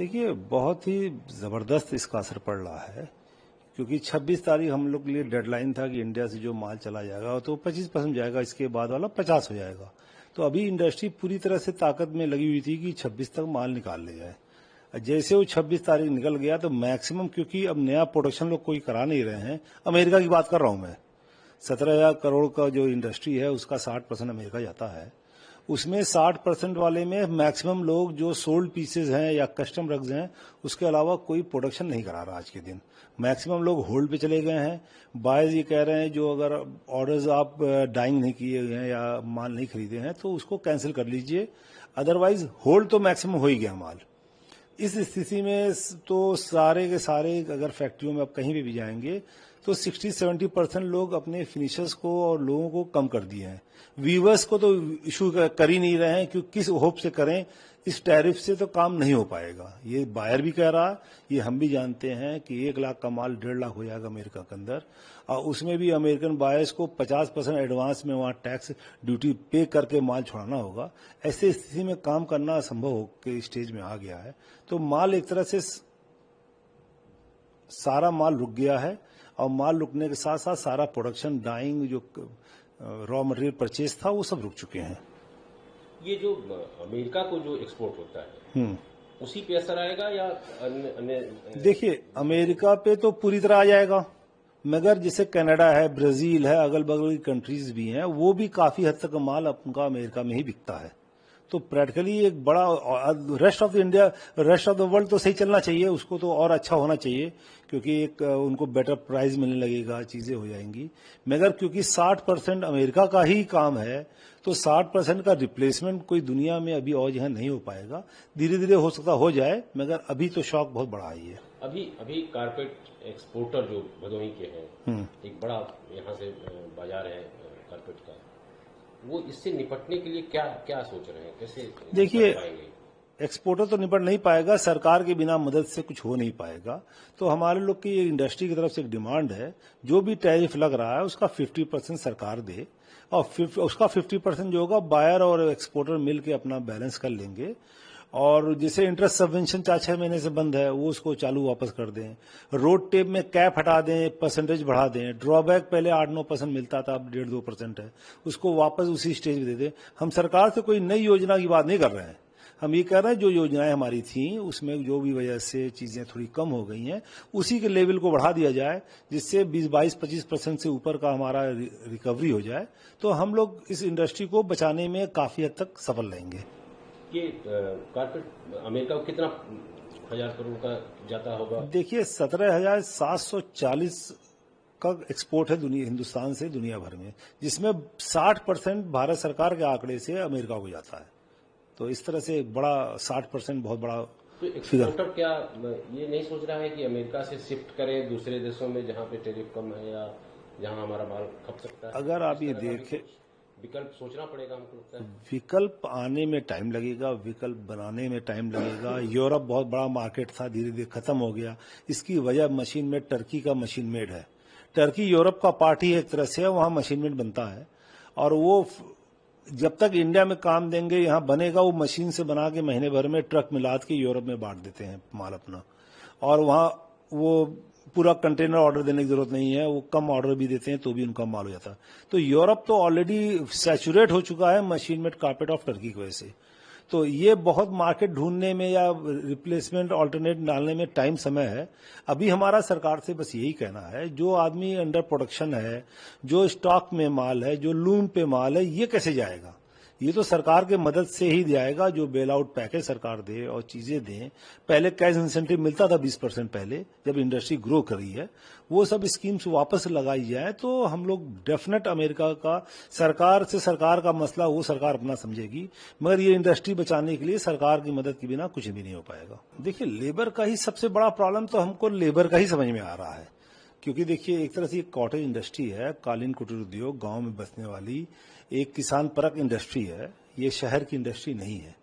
देखिए, बहुत ही ज़बरदस्त इसका असर पड़ रहा है, क्योंकि 26 तारीख हम लोग के लिए डेडलाइन था कि इंडिया से जो माल चला जाएगा तो 25% जाएगा, इसके बाद वाला 50 हो जाएगा। तो अभी इंडस्ट्री पूरी तरह से ताकत में लगी हुई थी कि 26 तक माल निकाल ले जाए। जैसे वो 26 तारीख निकल गया तो मैक्सिमम, क्योंकि अब नया प्रोडक्शन लोग कोई करा नहीं रहे हैं, अमेरिका की बात कर रहा हूं मैं। 17,000 करोड़ का जो इंडस्ट्री है उसका 60% अमेरिका जाता है। उसमें 60% वाले में मैक्सिमम लोग जो सोल्ड पीसेज हैं या कस्टम रग्स हैं, उसके अलावा कोई प्रोडक्शन नहीं करा रहा आज के दिन। मैक्सिमम लोग होल्ड पे चले गए हैं। बायर्स ये कह रहे हैं जो अगर ऑर्डर्स आप डाइंग नहीं किए हुए हैं या माल नहीं खरीदे हैं तो उसको कैंसिल कर लीजिए, अदरवाइज होल्ड तो मैक्सिमम हो ही गया माल। इस स्थिति में तो सारे के सारे अगर फैक्ट्रियों में आप कहीं भी जाएंगे तो 60-70% लोग अपने फिनिशर्स को और लोगों को कम कर दिए हैं। वीवर्स को तो इशू कर ही नहीं रहे हैं, क्योंकि किस होप से करें, इस टैरिफ से तो काम नहीं हो पाएगा। ये बायर भी कह रहा है, ये हम भी जानते हैं कि 1 लाख का माल 1.5 लाख हो जाएगा अमेरिका के अंदर, और उसमें भी अमेरिकन बायर्स को 50% एडवांस में वहां टैक्स ड्यूटी पे करके माल छोड़ना होगा। ऐसे स्थिति में काम करना असंभव हो के स्टेज में आ गया है। तो माल एक तरह से सारा माल रुक गया है, और माल रुकने के साथ साथ सारा प्रोडक्शन, डाइंग, जो रॉ मटेरियल परचेज था, वो सब रुक चुके हैं। ये जो अमेरिका को जो एक्सपोर्ट होता है उसी पे असर आएगा या अन्य? देखिए, अमेरिका पे तो पूरी तरह आ जाएगा, मगर जैसे कनाडा है, ब्राजील है, अगल बगल की कंट्रीज भी हैं, वो भी काफी हद तक माल उनका अमेरिका में ही बिकता है। तो प्रैक्टिकली एक बड़ा rest of India, rest of the world तो सही चलना चाहिए, उसको तो और अच्छा होना चाहिए, क्योंकि एक उनको बेटर प्राइस मिलने लगेगा, चीजें हो जाएंगी। मगर क्योंकि 60% अमेरिका का ही काम है, तो 60% का रिप्लेसमेंट कोई दुनिया में अभी और यहाँ नहीं हो पाएगा। धीरे धीरे हो सकता हो जाए, मगर अभी तो शौक बहुत बड़ा ही है। अभी कारपेट एक्सपोर्टर जो भदोही के हैं, एक बड़ा यहाँ से बाजार है कारपेट का, वो इससे निपटने के लिए क्या क्या सोच रहे हैं, कैसे? देखिए, एक्सपोर्टर तो निपट नहीं पाएगा, सरकार के बिना मदद से कुछ हो नहीं पाएगा। तो हमारे लोग की इंडस्ट्री की तरफ से एक डिमांड है, जो भी टैरिफ लग रहा है उसका 50% सरकार दे, और उसका 50% जो होगा बायर और एक्सपोर्टर मिल के अपना बैलेंस कर लेंगे। और जैसे इंटरेस्ट सबवेंशन 4-6 महीने से बंद है, वो उसको चालू वापस कर दें। रोड टेप में कैप हटा दें, परसेंटेज बढ़ा दें। ड्रॉबैक पहले 8-9% मिलता था, अब 1.5-2% है, उसको वापस उसी स्टेज पे दे दें। हम सरकार से कोई नई योजना की बात नहीं कर रहे हैं, हम ये कह रहे हैं जो योजनाएं हमारी थी उसमें जो भी वजह से चीजें थोड़ी कम हो गई हैं, उसी के लेवल को बढ़ा दिया जाए, जिससे 20-22-25% से ऊपर का हमारा रिकवरी हो जाए, तो हम लोग इस इंडस्ट्री को बचाने में काफी हद तक सफल रहेंगे। ये कारपेट अमेरिका को कितना हजार करोड़ का जाता होगा? देखिए, 17,740 का एक्सपोर्ट है हिंदुस्तान से दुनिया भर में, जिसमें 60% भारत सरकार के आंकड़े से अमेरिका को जाता है। तो इस तरह से बड़ा 60% बहुत बड़ा। तो एक्सपोर्टर क्या ये नहीं सोच रहा है कि अमेरिका से शिफ्ट करे दूसरे देशों में जहां पे टैरिफ कम है या जहां हमारा माल खप सकता है? अगर आप ये देखें, विकल्प सोचना पड़ेगा हमको लगता है। विकल्प आने में टाइम लगेगा, विकल्प बनाने में टाइम लगेगा। यूरोप बहुत बड़ा मार्केट था, धीरे धीरे खत्म हो गया। इसकी वजह मशीन मेड, टर्की का मशीन मेड है। टर्की यूरोप का पार्ट ही एक तरह से है, वहां मशीन मेड बनता है, और वो जब तक इंडिया में काम देंगे, यहाँ बनेगा, वो मशीन से बना के महीने भर में ट्रक में लाद के यूरोप में बांट देते हैं माल अपना, और वहां वो पूरा कंटेनर ऑर्डर देने की जरूरत नहीं है, वो कम ऑर्डर भी देते हैं तो भी उनका माल हो जाता है। तो यूरोप तो ऑलरेडी सैचुरेट हो चुका है machine made carpet of Turkey की वजह से। तो ये बहुत मार्केट ढूंढने में या रिप्लेसमेंट ऑल्टरनेट डालने में टाइम समय है। अभी हमारा सरकार से बस यही कहना है, जो आदमी अंडर प्रोडक्शन है, जो स्टॉक में माल है, जो लूम पे माल है, ये कैसे जाएगा? ये तो सरकार के मदद से ही जाएगा, जो बेल आउट पैकेज सरकार दे और चीजें दें। पहले कैश इंसेंटिव मिलता था 20% पहले, जब इंडस्ट्री ग्रो करी है, वो सब स्कीम्स वापस लगाई जाए तो हम लोग डेफिनेट अमेरिका का सरकार से सरकार का मसला वो सरकार अपना समझेगी, मगर ये इंडस्ट्री बचाने के लिए सरकार की मदद के बिना कुछ भी नहीं हो पाएगा। देखिए, लेबर का ही सबसे बड़ा प्रॉब्लम तो हमको लेबर का ही समझ में आ रहा है, क्योंकि देखिए, एक तरह से ये कॉटेज इंडस्ट्री है, कालीन कुटीर उद्योग, गांव में बसने वाली एक किसान परक इंडस्ट्री है। ये शहर की इंडस्ट्री नहीं है,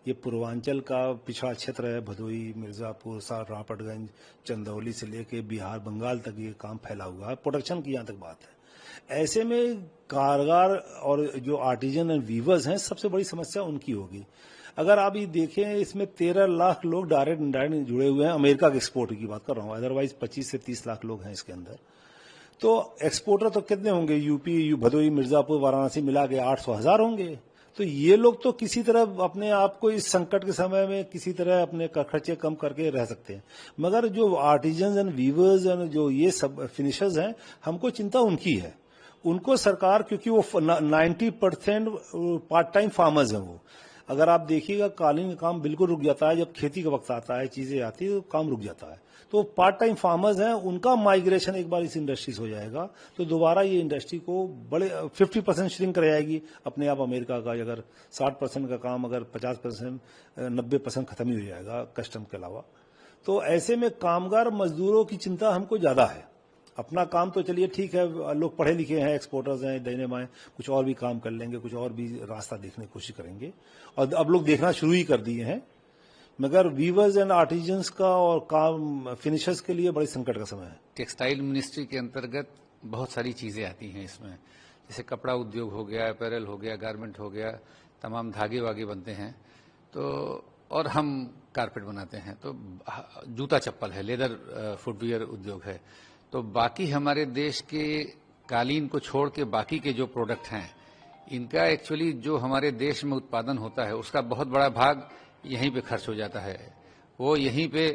ये पूर्वांचल का पिछड़ा क्षेत्र है। भदोही, मिर्जापुर, रापटगंज, चंदौली से लेके बिहार, बंगाल तक ये काम फैला हुआ है। प्रोडक्शन की यहाँ तक बात है। ऐसे में कारीगर और जो आर्टिजन एंड वीवर्स हैं, सबसे बड़ी समस्या उनकी होगी। अगर आप ये देखें, इसमें 13 लाख लोग डायरेक्ट इनडायरेक्ट जुड़े हुए हैं। अमेरिका के एक्सपोर्ट की बात कर रहा हूँ, अदरवाइज 25 से 30 लाख लोग हैं इसके अंदर। तो एक्सपोर्टर तो कितने होंगे, यूपी, भदोही, मिर्जापुर, वाराणसी मिला के 800,000 होंगे। तो ये लोग तो किसी तरह अपने आप को इस संकट के समय में किसी तरह अपने खर्चे कम करके रह सकते हैं। मगर जो आर्टिजन्स एंड वीवर्स एंड जो ये सब फिनिशर्स हैं, हमको चिंता उनकी है। उनको सरकार, क्योंकि वो 90% पार्ट टाइम फार्मर्स हैं। वो अगर आप देखिएगा, कालीन का काम बिल्कुल रुक जाता है। जब खेती का वक्त आता है, चीजें आती है, तो काम रुक जाता है। तो पार्ट टाइम फार्मर्स हैं, उनका माइग्रेशन एक बार इस इंडस्ट्री से हो जाएगा तो दोबारा ये इंडस्ट्री को बड़े 50% श्रिंक कर जाएगी अपने आप। अमेरिका का अगर 60% का काम, अगर 50%, 90% खत्म ही हो जाएगा कस्टम के अलावा। तो ऐसे में कामगार मजदूरों की चिंता हमको ज्यादा है। अपना काम तो चलिए ठीक है, लोग पढ़े लिखे हैं, एक्सपोर्टर्स हैं, दाहिने बाएं कुछ और भी काम कर लेंगे, कुछ और भी रास्ता देखने की कोशिश करेंगे, और अब लोग देखना शुरू ही कर दिए हैं। मगर वीवर्स एंड आर्टिजन्स का और काम फिनिशर्स के लिए बड़े संकट का समय है। टेक्सटाइल मिनिस्ट्री के अंतर्गत बहुत सारी चीजें आती हैं इसमें, जैसे कपड़ा उद्योग हो गया, अपैरल हो गया, गारमेंट हो गया, तमाम धागे वागे बनते हैं। तो और हम कारपेट बनाते हैं, तो जूता चप्पल है, लेदर फुटवियर उद्योग है। तो बाकी हमारे देश के कालीन को छोड़ के बाकी के जो प्रोडक्ट हैं, इनका एक्चुअली जो हमारे देश में उत्पादन होता है उसका बहुत बड़ा भाग यहीं पे खर्च हो जाता है। वो यहीं पे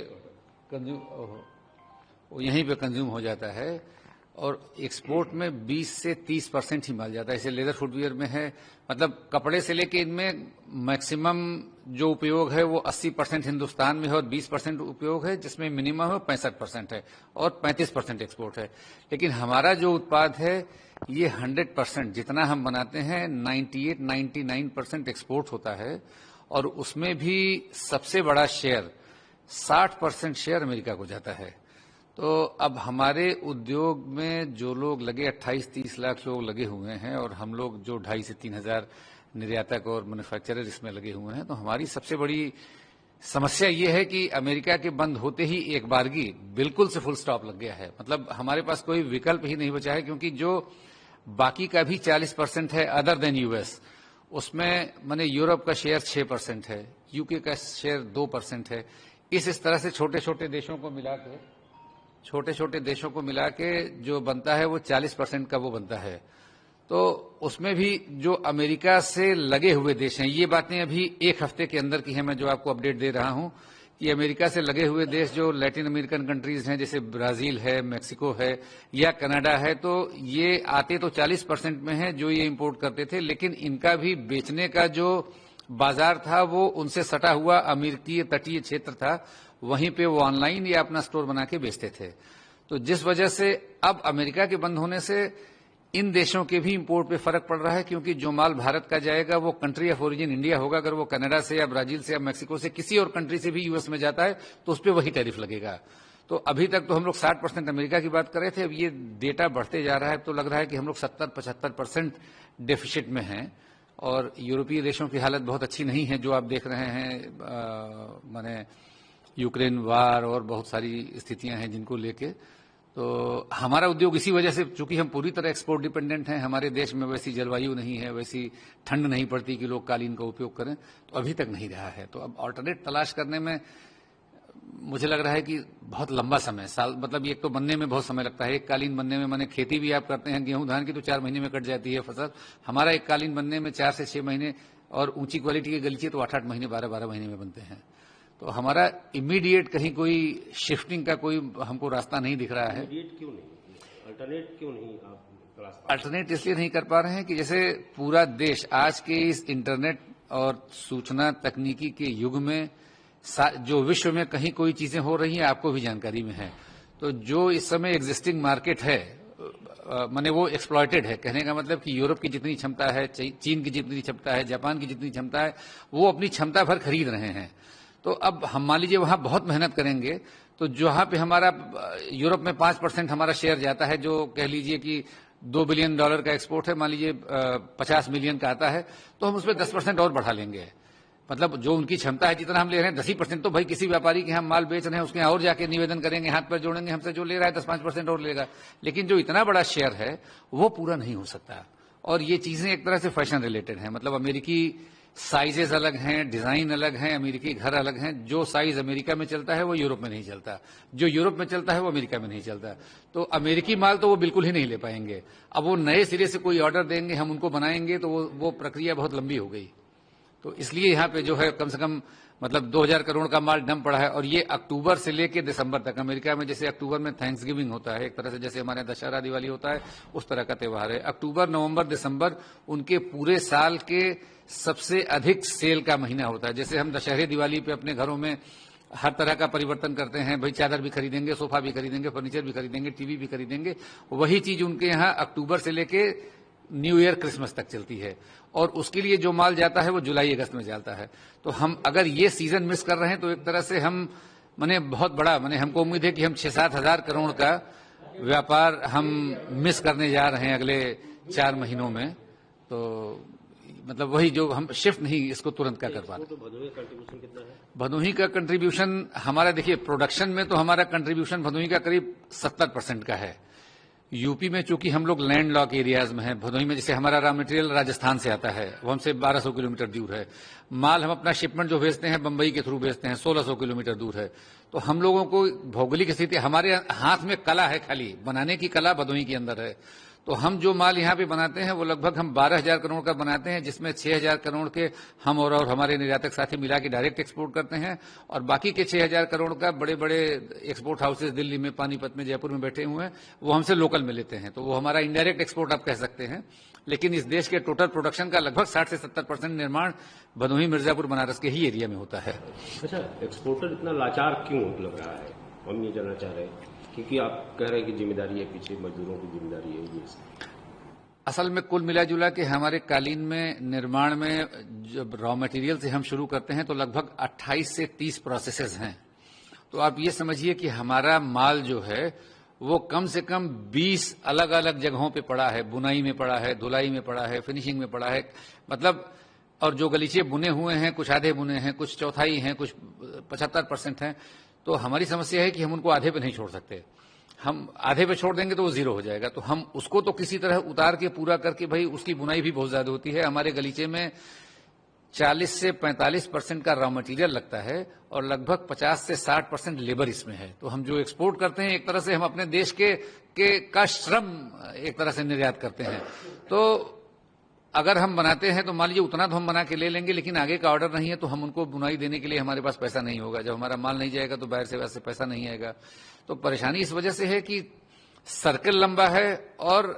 कंज्यूम हो जाता है, और एक्सपोर्ट में 20 से 30% ही माल जाता है। इसे लेदर फुटवियर में है, मतलब कपड़े से लेके इनमें मैक्सिमम जो उपयोग है वो 80% हिंदुस्तान में है, और 20% उपयोग है जिसमें मिनिमम है 65% है, और 35% एक्सपोर्ट है। लेकिन हमारा जो उत्पाद है ये 100% जितना हम बनाते हैं 98-99% एक्सपोर्ट होता है, और उसमें भी सबसे बड़ा शेयर 60% शेयर अमेरिका को जाता है। तो अब हमारे उद्योग में जो लोग लगे, 28-30 लाख लोग लगे हुए हैं, और हम लोग जो 2,500 से 3,000 निर्यातक और मैन्युफैक्चरर इसमें लगे हुए हैं। तो हमारी सबसे बड़ी समस्या ये है कि अमेरिका के बंद होते ही एक बारगी बिल्कुल से फुल स्टॉप लग गया है। मतलब हमारे पास कोई विकल्प ही नहीं बचा है, क्योंकि जो बाकी का भी 40% है अदर देन यूएस, उसमें माने यूरोप का शेयर 6% है, यूके का शेयर 2% है। इस तरह से छोटे छोटे देशों को मिला के जो बनता है वो 40% का वो बनता है। तो उसमें भी जो अमेरिका से लगे हुए देश हैं, ये बातें अभी एक हफ्ते के अंदर की हैं, मैं जो आपको अपडेट दे रहा हूं कि अमेरिका से लगे हुए देश जो लैटिन अमेरिकन कंट्रीज हैं, जैसे ब्राजील है, मेक्सिको है या कनाडा है, तो ये आते तो 40% में है जो ये इंपोर्ट करते थे, लेकिन इनका भी बेचने का जो बाजार था वो उनसे सटा हुआ अमेरिकी तटीय क्षेत्र था, वहीं पे वो ऑनलाइन या अपना स्टोर बना के बेचते थे। तो जिस वजह से अब अमेरिका के बंद होने से इन देशों के भी इंपोर्ट पे फर्क पड़ रहा है, क्योंकि जो माल भारत का जाएगा वो कंट्री ऑफ ओरिजिन इंडिया होगा। अगर वो कनाडा से या ब्राजील से या मेक्सिको से किसी और कंट्री से भी यूएस में जाता है तो उस पर वही टैरिफ लगेगा। तो अभी तक तो हम लोग 60% अमेरिका की बात कर रहे थे, अब ये डेटा बढ़ते जा रहा है, तो लग रहा है कि हम लोग 70-75% डेफिसिट में हैं। और यूरोपीय देशों की हालत बहुत अच्छी नहीं है, जो आप देख रहे हैं, माने यूक्रेन वार और बहुत सारी स्थितियां हैं जिनको लेके। तो हमारा उद्योग इसी वजह से, चूंकि हम पूरी तरह एक्सपोर्ट डिपेंडेंट हैं, हमारे देश में वैसी जलवायु नहीं है, वैसी ठंड नहीं पड़ती कि लोग कालीन का उपयोग करें, तो अभी तक नहीं रहा है। तो अब ऑल्टरनेट तलाश करने में मुझे लग रहा है कि बहुत लंबा समय, साल, मतलब एक तो बनने में बहुत समय लगता है। एक कालीन बनने में, माने खेती भी आप करते हैं गेहूं धान की, तो 4 महीने में कट जाती है फसल। हमारा एक कालीन बनने में 4 से 6 महीने, और ऊंची क्वालिटी की गलीचे तो 8-8 महीने, 12-12 महीने में बनते हैं। तो हमारा इमीडिएट कहीं कोई शिफ्टिंग का कोई हमको रास्ता नहीं दिख रहा है। इमीडिएट क्यों नहीं, अल्टरनेट क्यों नहीं आप रास्ता? अल्टरनेट इसलिए नहीं कर पा रहे हैं कि जैसे पूरा देश आज के इस इंटरनेट और सूचना तकनीकी के युग में, जो विश्व में कहीं कोई चीजें हो रही हैं आपको भी जानकारी में है, तो जो इस समय एग्जिस्टिंग मार्केट है, माने वो एक्सप्लॉयटेड है। कहने का मतलब कि यूरोप की जितनी क्षमता है, चीन की जितनी क्षमता है, जापान की जितनी क्षमता है, वो अपनी क्षमता भर खरीद रहे हैं। तो अब हम मान लीजिए वहां बहुत मेहनत करेंगे, तो जहां पे हमारा यूरोप में 5% हमारा शेयर जाता है, जो कह लीजिए कि $2 बिलियन का एक्सपोर्ट है, मान लीजिए 50 मिलियन का आता है, तो हम उसमें 10% और बढ़ा लेंगे। मतलब जो उनकी क्षमता है, जितना हम ले रहे हैं 10% तो भाई किसी व्यापारी के हम माल बेच रहे हैं उसके और जाके निवेदन करेंगे, हाथ पर जोड़ेंगे, हमसे जो ले रहा है 10-5% और लेगा। लेकिन जो इतना बड़ा शेयर है वो पूरा नहीं हो सकता। और ये चीजें एक तरह से फैशन रिलेटेड है। मतलब अमेरिकी साइजेस अलग हैं, डिजाइन अलग हैं, अमेरिकी घर अलग हैं। जो साइज अमेरिका में चलता है वो यूरोप में नहीं चलता, जो यूरोप में चलता है वो अमेरिका में नहीं चलता। तो अमेरिकी माल तो वो बिल्कुल ही नहीं ले पाएंगे। अब वो नए सिरे से कोई ऑर्डर देंगे, हम उनको बनाएंगे, तो वो प्रक्रिया बहुत लंबी हो गई। तो इसलिए यहाँ पे जो है कम से कम मतलब 2000 करोड़ का माल डंप पड़ा है। और ये अक्टूबर से लेकर दिसंबर तक, अमेरिका में जैसे अक्टूबर में थैंक्सगिविंग होता है, एक तरह से जैसे हमारे दशहरा दिवाली होता है, उस तरह का त्यौहार है। अक्टूबर, नवंबर, दिसंबर उनके पूरे साल के सबसे अधिक सेल का महीना होता है। जैसे हम दशहरे दिवाली पे अपने घरों में हर तरह का परिवर्तन करते हैं, भाई चादर भी खरीदेंगे, सोफा भी खरीदेंगे, फर्नीचर भी खरीदेंगे, टीवी भी खरीदेंगे, वही चीज उनके यहाँ अक्टूबर से लेके न्यू ईयर, क्रिसमस तक चलती है। और उसके लिए जो माल जाता है वो जुलाई अगस्त में जाता है। तो हम अगर ये सीजन मिस कर रहे हैं तो एक तरह से हम बहुत बड़ा हमको उम्मीद है कि हम 6-7 हजार करोड़ का व्यापार हम मिस करने जा रहे हैं अगले 4 महीनों में। तो वही जो हम शिफ्ट नहीं इसको तुरंत क्या कर पा रहे। तो भदोही का कंट्रीब्यूशन कितना है? भदोही का कंट्रीब्यूशन हमारा, देखिए प्रोडक्शन में तो हमारा कंट्रीब्यूशन भदोही का करीब 70% का है। यूपी में चूंकि हम लोग लैंड लॉक एरियाज में हैं, भदोही में जैसे हमारा रॉ मटेरियल राजस्थान से आता है, वो हमसे 1200 किलोमीटर दूर है। माल हम अपना शिपमेंट जो भेजते हैं बंबई के थ्रू भेजते हैं, 1600 किलोमीटर दूर है। तो हम लोगों को भौगोलिक स्थिति, हमारे हाथ में कला है, खाली बनाने की कला भदोही के अंदर है। तो हम जो माल यहाँ पे बनाते हैं वो लगभग हम 12,000 करोड़ का बनाते हैं, जिसमें 6,000 करोड़ के हम और हमारे निर्यातक साथी मिला के डायरेक्ट एक्सपोर्ट करते हैं, और बाकी के 6,000 करोड़ का बड़े बड़े एक्सपोर्ट हाउसेज दिल्ली में, पानीपत में, जयपुर में बैठे हुए हैं, वो हमसे लोकल में लेते हैं। तो वो हमारा इनडायरेक्ट एक्सपोर्ट आप कह सकते हैं। लेकिन इस देश के टोटल प्रोडक्शन का लगभग 60 से 70% निर्माण भदोही, मिर्जापुर, बनारस के ही एरिया में होता है। अच्छा, एक्सपोर्टर इतना लाचार क्यों लग रहा है, हम ये जानना चाह रहे हैं। क्योंकि आप कह रहे हैं कि जिम्मेदारी है, पीछे मजदूरों की जिम्मेदारी है ये। असल में कुल मिला जुला के हमारे कालीन में, निर्माण में जब रॉ मटेरियल से हम शुरू करते हैं तो लगभग 28 से 30 प्रोसेसेस हैं। तो आप ये समझिए कि हमारा माल जो है वो कम से कम 20 अलग अलग जगहों पे पड़ा है। बुनाई में पड़ा है, धुलाई में पड़ा है, फिनिशिंग में पड़ा है, और जो गलीचे बुने हुए हैं, कुछ आधे बुने हैं, कुछ चौथाई हैं, कुछ 75% हैं। तो हमारी समस्या है कि हम उनको आधे पे नहीं छोड़ सकते। हम आधे पे छोड़ देंगे तो वो जीरो हो जाएगा। तो हम उसको तो किसी तरह उतार के पूरा करके, भाई उसकी बुनाई भी बहुत ज्यादा होती है। हमारे गलीचे में 40 से 45% का रॉ मटेरियल लगता है और लगभग 50 से 60% लेबर इसमें है। तो हम जो एक्सपोर्ट करते हैं एक तरह से हम अपने देश का श्रम एक तरह से निर्यात करते हैं। तो अगर हम बनाते हैं तो मान लीजिए उतना तो हम बना के ले लेंगे, लेकिन आगे का ऑर्डर नहीं है तो हम उनको बुनाई देने के लिए हमारे पास पैसा नहीं होगा। जब हमारा माल नहीं जाएगा तो बाहर से वैसे पैसा नहीं आएगा। तो परेशानी इस वजह से है कि सर्कल लंबा है और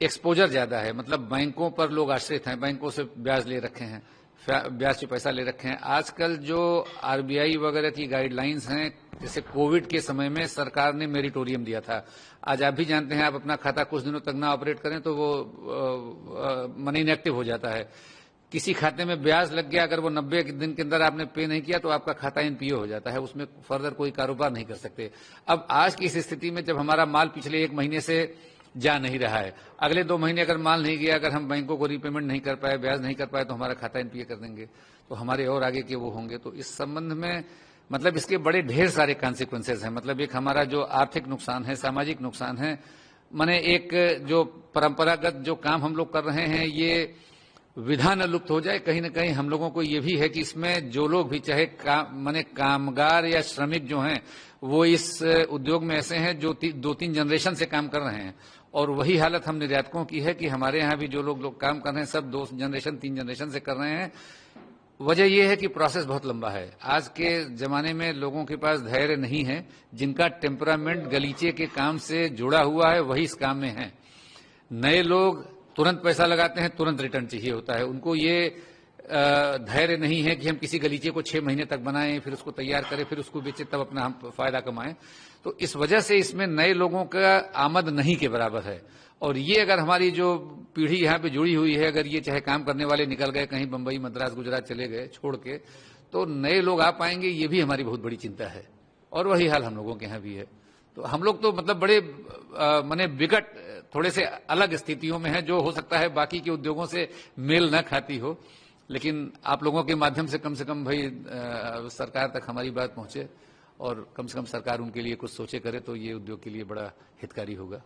एक्सपोजर ज्यादा है। बैंकों पर लोग आश्रित हैं, बैंकों से ब्याज ले रखे हैं, ब्याज से पैसा ले रखे हैं। आजकल जो आरबीआई वगैरह की गाइडलाइंस हैं, जैसे कोविड के समय में सरकार ने मेरिटोरियम दिया था। आज आप भी जानते हैं, आप अपना खाता कुछ दिनों तक ना ऑपरेट करें तो वो मनी इनएक्टिव हो जाता है। किसी खाते में ब्याज लग गया, अगर वो 90 दिन के अंदर आपने पे नहीं किया तो आपका खाता एनपीओ हो जाता है, उसमें फर्दर कोई कारोबार नहीं कर सकते। अब आज की इस स्थिति में जब हमारा माल पिछले 1 महीने से जा नहीं रहा है, अगले 2 महीने अगर माल नहीं गया, अगर हम बैंकों को रीपेमेंट नहीं कर पाए, ब्याज नहीं कर पाए, तो हमारा खाता एनपीए कर देंगे, तो हमारे और आगे के वो होंगे। तो इस संबंध में इसके बड़े ढेर सारे कॉन्सिक्वेंसेज हैं। एक हमारा जो आर्थिक नुकसान है, सामाजिक नुकसान है, एक जो परंपरागत जो काम हम लोग कर रहे हैं ये विधान लुप्त हो जाए। कहीं ना कहीं हम लोगों को ये भी है कि इसमें जो लोग भी चाहे कामगार या श्रमिक जो हैं वो इस उद्योग में ऐसे हैं जो 2-3 जनरेशन से काम कर रहे हैं, और वही हालत हम निर्यातकों की है कि हमारे यहाँ भी जो लोग काम कर रहे हैं सब 2 जनरेशन 3 जनरेशन से कर रहे हैं। वजह यह है कि प्रोसेस बहुत लंबा है। आज के जमाने में लोगों के पास धैर्य नहीं है। जिनका टेम्परामेंट गलीचे के काम से जुड़ा हुआ है वही इस काम में है। नए लोग तुरंत पैसा लगाते हैं, तुरंत रिटर्न चाहिए होता है। उनको ये धैर्य नहीं है कि हम किसी गलीचे को 6 महीने तक बनाएं, फिर उसको तैयार करें, फिर उसको बेचें, तब अपना हम फायदा कमाएं। तो इस वजह से इसमें नए लोगों का आमद नहीं के बराबर है। और ये अगर हमारी जो पीढ़ी यहाँ पे जुड़ी हुई है, अगर ये चाहे काम करने वाले निकल गए कहीं बंबई, मद्रास, गुजरात चले गए छोड़ के, तो नए लोग आ पाएंगे, ये भी हमारी बहुत बड़ी चिंता है। और वही हाल हम लोगों के यहाँ भी है। तो हम लोग तो बड़े विकट, थोड़े से अलग स्थितियों में है, जो हो सकता है बाकी के उद्योगों से मेल न खाती हो। लेकिन आप लोगों के माध्यम से कम भाई सरकार तक हमारी बात पहुंचे और कम से कम सरकार उनके लिए कुछ सोचे करे तो ये उद्योग के लिए बड़ा हितकारी होगा।